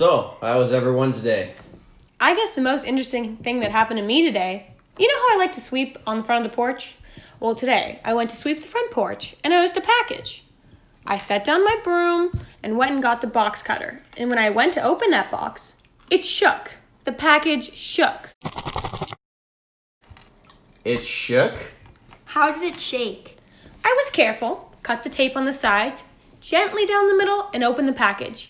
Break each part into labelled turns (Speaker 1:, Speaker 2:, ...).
Speaker 1: So, how was everyone's day?
Speaker 2: I guess the most interesting thing that happened to me today, you know how I like to sweep on the front of the porch? Well, today I went to sweep the front porch and noticed a package. I set down my broom and went and got the box cutter. And when I went to open that box, it shook. The package shook.
Speaker 1: It shook?
Speaker 3: How did it shake?
Speaker 2: I was careful, cut the tape on the sides, gently down the middle, and opened the package.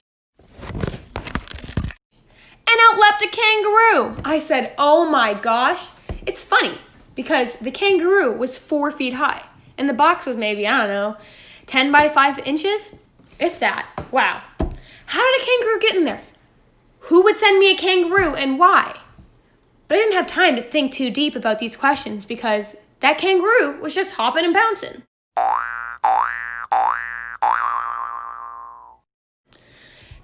Speaker 2: And out leapt a kangaroo. I said, oh my gosh. It's funny because the kangaroo was 4 feet high and the box was maybe, 10 by 5 inches, if that. Wow. How did a kangaroo get in there? Who would send me a kangaroo and why? But I didn't have time to think too deep about these questions because that kangaroo was just hopping and bouncing.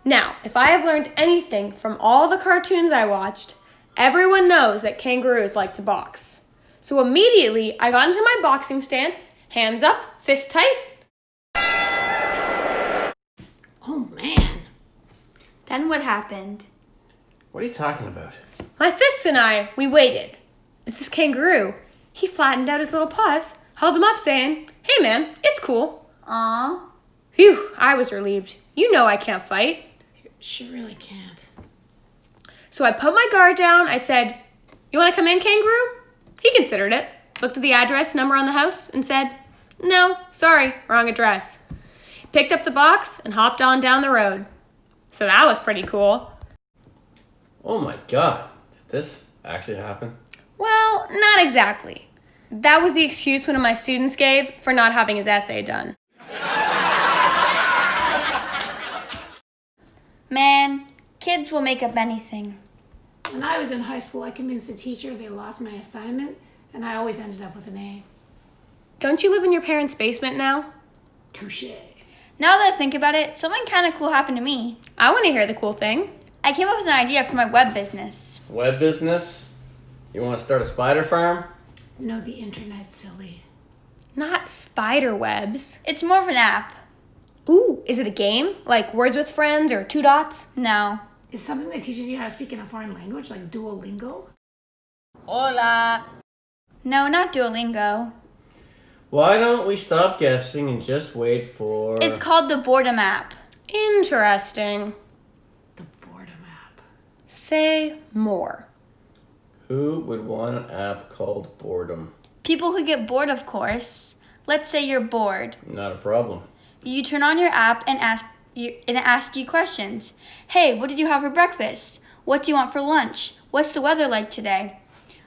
Speaker 2: Now, if I have learned anything from all the cartoons I watched, everyone knows that kangaroos like to box. So immediately, I got into my boxing stance, hands up, fist tight.
Speaker 3: Oh man. Then what happened?
Speaker 1: What are you talking about?
Speaker 2: My fists and I, we waited. But this kangaroo, he flattened out his little paws, held them up saying, hey man, it's cool.
Speaker 3: Aw.
Speaker 2: Phew, I was relieved. You know I can't fight.
Speaker 3: She really can't.
Speaker 2: So I put my guard down. I said, you want to come in, kangaroo? He considered it, looked at the address number on the house, and said, no, sorry, wrong address. Picked up the box and hopped on down the road. So that was pretty cool.
Speaker 1: Oh my god, did this actually happen?
Speaker 2: Well, not exactly. That was the excuse one of my students gave for not having his essay done.
Speaker 3: Man, kids will make up anything.
Speaker 4: When I was in high school, I convinced the teacher they lost my assignment, and I always ended up with an A.
Speaker 2: Don't you live in your parents' basement now?
Speaker 4: Touché.
Speaker 3: Now that I think about it, something kind of cool happened to me.
Speaker 2: I want to hear the cool thing.
Speaker 3: I came up with an idea for my web business.
Speaker 1: Web business? You want to start a spider farm?
Speaker 4: No, the internet's silly.
Speaker 2: Not spider webs.
Speaker 3: It's more of an app.
Speaker 2: Ooh, is it a game? Like Words with Friends or Two Dots?
Speaker 3: No.
Speaker 4: Is something that teaches you how to speak in a foreign language, like Duolingo?
Speaker 5: Hola.
Speaker 3: No, not Duolingo.
Speaker 1: Why don't we stop guessing and just wait for...
Speaker 3: It's called the Boredom app.
Speaker 2: Interesting.
Speaker 4: The boredom app.
Speaker 2: Say more.
Speaker 1: Who would want an app called Boredom?
Speaker 3: People who get bored, of course. Let's say you're bored.
Speaker 1: Not a problem.
Speaker 3: You turn on your app and ask you questions. Hey, what did you have for breakfast? What do you want for lunch? What's the weather like today?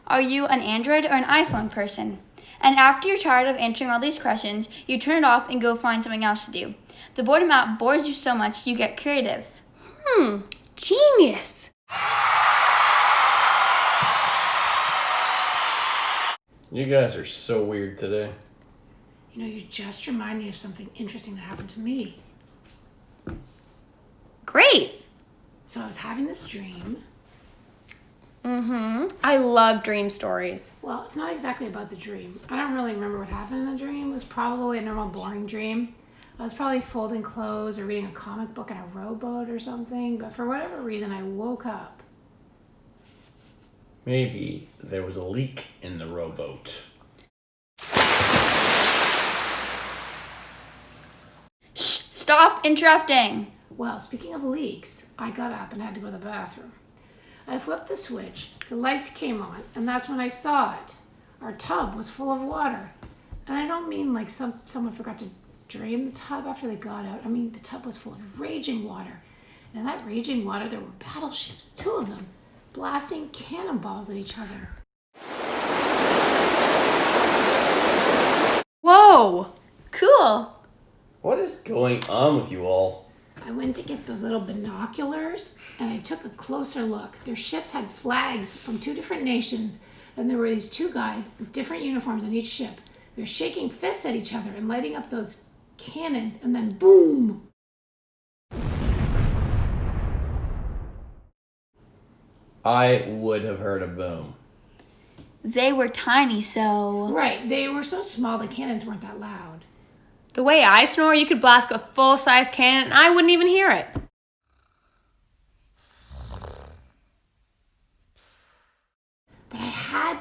Speaker 3: Are you an Android or an iPhone person? And after you're tired of answering all these questions, you turn it off and go find something else to do. The boredom app bores you so much you get creative.
Speaker 2: Genius.
Speaker 1: You guys are so weird today.
Speaker 4: You know, you just remind me of something interesting that happened to me.
Speaker 2: Great.
Speaker 4: So I was having this dream.
Speaker 2: I love dream stories.
Speaker 4: Well, it's not exactly about the dream. I don't really remember what happened in the dream. It was probably a normal, boring dream. I was probably folding clothes or reading a comic book in a rowboat or something, but for whatever reason, I woke up.
Speaker 1: Maybe there was a leak in the rowboat.
Speaker 3: Shh! Stop interrupting!
Speaker 4: Well, speaking of leaks, I got up and had to go to the bathroom. I flipped the switch, the lights came on, and that's when I saw it. Our tub was full of water. And I don't mean like someone forgot to drain the tub after they got out. I mean, the tub was full of raging water. And in that raging water, there were battleships, 2 of them, blasting cannonballs at each other.
Speaker 2: Whoa.
Speaker 3: Cool!
Speaker 1: What is going on with you all?
Speaker 4: I went to get those little binoculars and I took a closer look. Their ships had flags from 2 different nations, and there were these 2 guys with different uniforms on each ship. They're shaking fists at each other and lighting up those cannons, and then boom!
Speaker 1: I would have heard a boom.
Speaker 3: They were tiny, so...
Speaker 4: Right, they were so small the cannons weren't that loud.
Speaker 2: The way I snore, you could blast a full-size cannon and I wouldn't even hear it.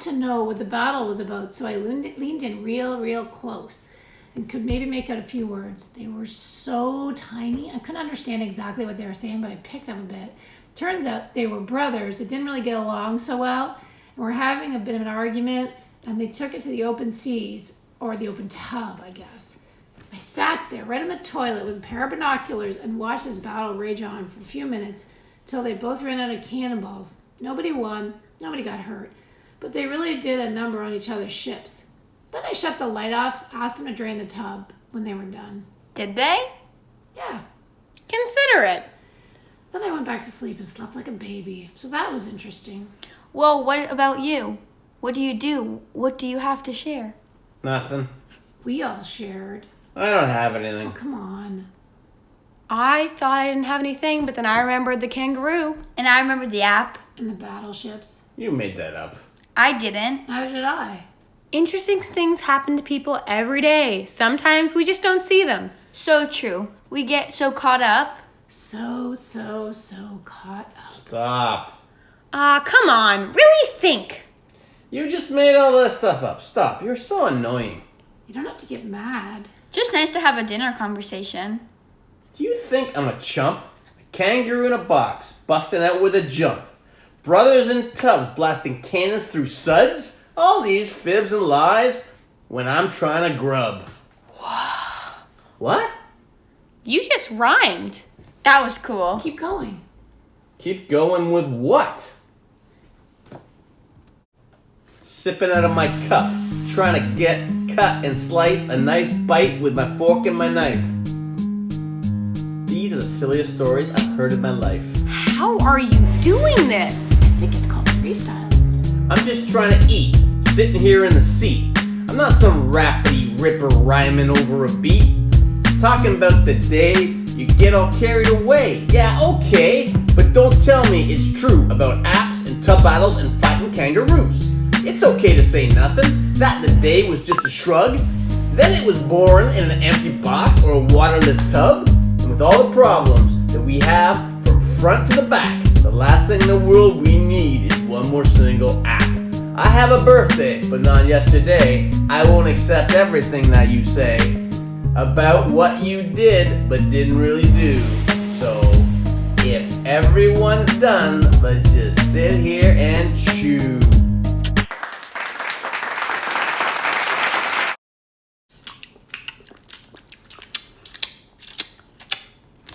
Speaker 4: wanted to know what the battle was about, so I leaned in real close and could maybe make out a few words. They were so tiny. I couldn't understand exactly what they were saying, but I picked up a bit. Turns out they were brothers that didn't really get along so well and were having a bit of an argument, and they took it to the open seas, or the open tub, I guess. I sat there right in the toilet with a pair of binoculars and watched this battle rage on for a few minutes till they both ran out of cannonballs. Nobody won, nobody got hurt, but they really did a number on each other's ships. Then I shut the light off, asked them to drain the tub when they were done.
Speaker 3: Did they?
Speaker 4: Yeah.
Speaker 2: Considerate.
Speaker 4: Then I went back to sleep and slept like a baby, so that was interesting.
Speaker 3: Well, what about you? What do you do? What do you have to share?
Speaker 1: Nothing.
Speaker 4: We all shared.
Speaker 1: I don't have
Speaker 4: Oh,
Speaker 1: anything.
Speaker 4: come on.
Speaker 2: I thought I didn't have anything, but then I remembered the kangaroo.
Speaker 3: And I remember the app.
Speaker 4: And the battleships.
Speaker 1: You made that up.
Speaker 3: I didn't.
Speaker 4: Neither did I.
Speaker 2: Interesting things happen to people every day. Sometimes we just don't see them.
Speaker 3: So true. We get so caught up.
Speaker 4: So caught up.
Speaker 1: Stop.
Speaker 2: Come on. Really think.
Speaker 1: You just made all that stuff up. Stop. You're so annoying.
Speaker 4: You don't have to get mad.
Speaker 3: Just nice to have a dinner conversation.
Speaker 1: Do you think I'm a chump? A kangaroo in a box, busting out with a jump. Brothers in tubs blasting cannons through suds? All these fibs and lies when I'm trying to grub. What?
Speaker 2: You just rhymed.
Speaker 3: That was cool.
Speaker 4: Keep going.
Speaker 1: Keep going with what? Sipping out of my cup, trying to get cut and slice a nice bite with my fork and my knife. These are the silliest stories I've heard in my life.
Speaker 2: How are you doing this?
Speaker 4: I think it's called freestyle.
Speaker 1: I'm just trying to eat, sitting here in the seat. I'm not some rappity ripper rhyming over a beat. Talking about the day you get all carried away. Yeah, okay, but don't tell me it's true about apps and tub battles and fighting kangaroos. It's okay to say nothing, that the day was just a shrug. Then it was born in an empty box or a waterless tub. And with all the problems that we have from front to the back, the last thing in the world we need is one more single app. I have a birthday, but not yesterday. I won't accept everything that you say about what you did, but didn't really do. So, if everyone's done, let's just sit here and chew.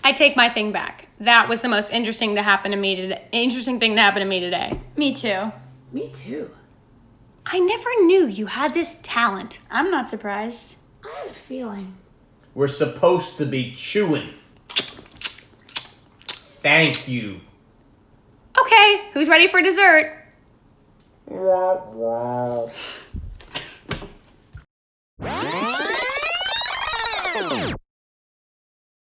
Speaker 2: I take my thing back. That was the most interesting thing to happen to me today.
Speaker 3: Me too.
Speaker 4: Me too.
Speaker 2: I never knew you had this talent.
Speaker 3: I'm not surprised.
Speaker 4: I had a feeling.
Speaker 1: We're supposed to be chewing. Thank you.
Speaker 2: Okay, who's ready for dessert?